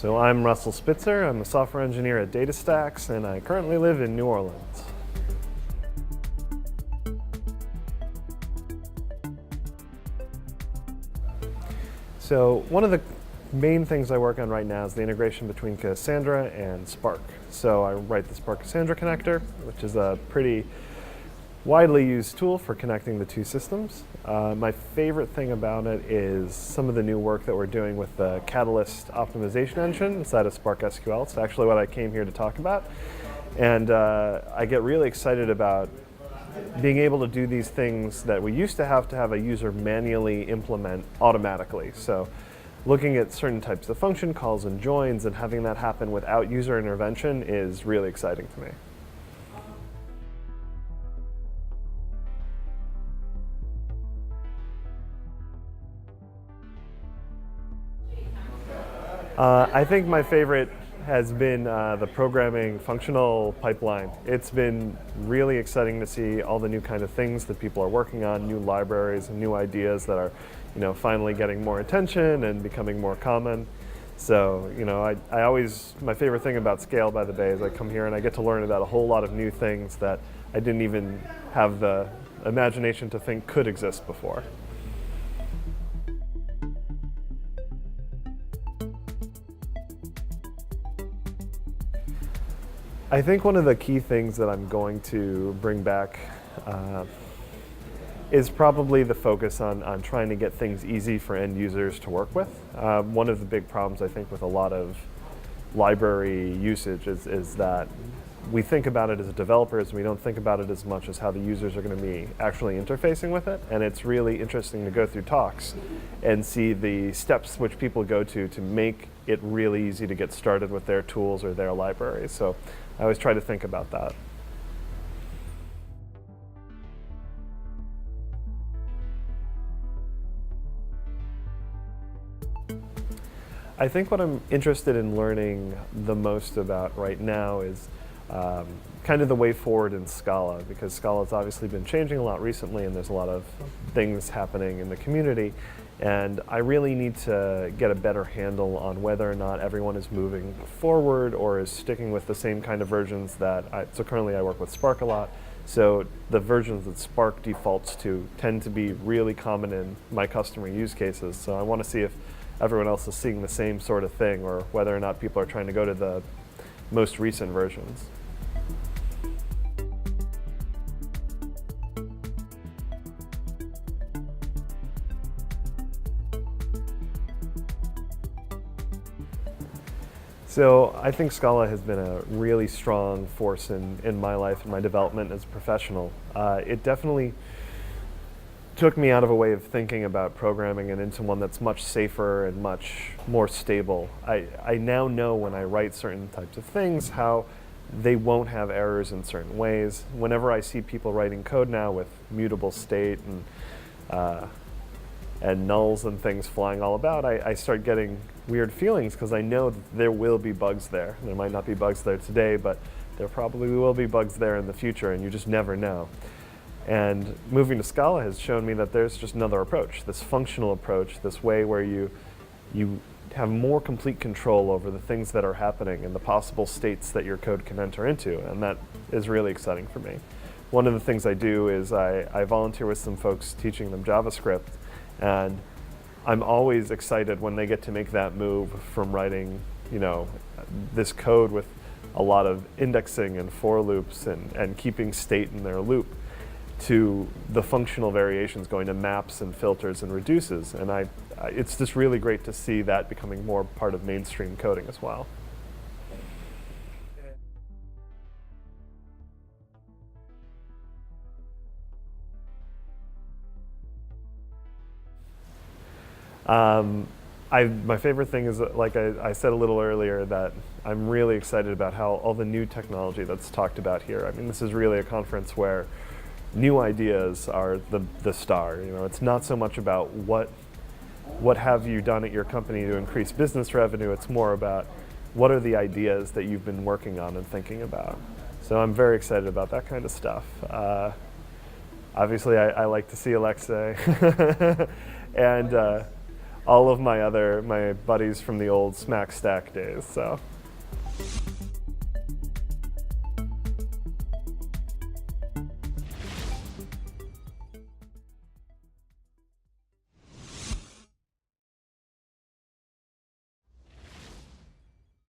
So I'm Russell Spitzer. I'm a software engineer at DataStax, and I currently live in New Orleans. So one of the main things I work on right now is the integration between Cassandra and Spark. So I write the Spark Cassandra connector, which is a pretty widely used tool for connecting the two systems. My favorite thing about it is some of the new work that we're doing with the Catalyst optimization engine inside of Spark SQL. It's actually what I came here to talk about. And I get really excited about being able to do these things that we used to have a user manually implement automatically. So looking at certain types of function calls and joins and having that happen without user intervention is really exciting to me. I think my favorite has been the programming functional pipeline. It's been really exciting to see all the new kind of things that people are working on, new libraries and new ideas that are, finally getting more attention and becoming more common. So, my favorite thing about Scale by the Bay is I come here and I get to learn about a whole lot of new things that I didn't even have the imagination to think could exist before. I think one of the key things that I'm going to bring back is probably the focus on trying to get things easy for end users to work with. One of the big problems I think with a lot of library usage is that we think about it as developers and we don't think about it as much as how the users are going to be actually interfacing with it. And it's really interesting to go through talks and see the steps which people go to make it really easy to get started with their tools or their libraries. So I always try to think about that. I think what I'm interested in learning the most about right now is kind of the way forward in Scala, because Scala's obviously been changing a lot recently and there's a lot of things happening in the community. And I really need to get a better handle on whether or not everyone is moving forward or is sticking with the same kind of versions so currently I work with Spark a lot. So the versions that Spark defaults to tend to be really common in my customer use cases. So I want to see if everyone else is seeing the same sort of thing or whether or not people are trying to go to the most recent versions. So I think Scala has been a really strong force in my life and my development as a professional. It definitely took me out of a way of thinking about programming and into one that's much safer and much more stable. I now know when I write certain types of things how they won't have errors in certain ways. Whenever I see people writing code now with mutable state and nulls and things flying all about, I start getting weird feelings because I know that there will be bugs there. There might not be bugs there today, but there probably will be bugs there in the future, and you just never know. And moving to Scala has shown me that there's just another approach, this functional approach, this way where you have more complete control over the things that are happening and the possible states that your code can enter into, and that is really exciting for me. One of the things I do is I volunteer with some folks teaching them JavaScript, and I'm always excited when they get to make that move from writing, this code with a lot of indexing and for loops and keeping state in their loop to the functional variations going to maps and filters and reduces. And it's just really great to see that becoming more part of mainstream coding as well. My favorite thing is, like I said a little earlier, that I'm really excited about how all the new technology that's talked about here. I mean, this is really a conference where new ideas are the star. It's not so much about what have you done at your company to increase business revenue. It's more about what are the ideas that you've been working on and thinking about. So I'm very excited about that kind of stuff. Obviously, I like to see Alexei. And all of my buddies from the old Smack Stack days. So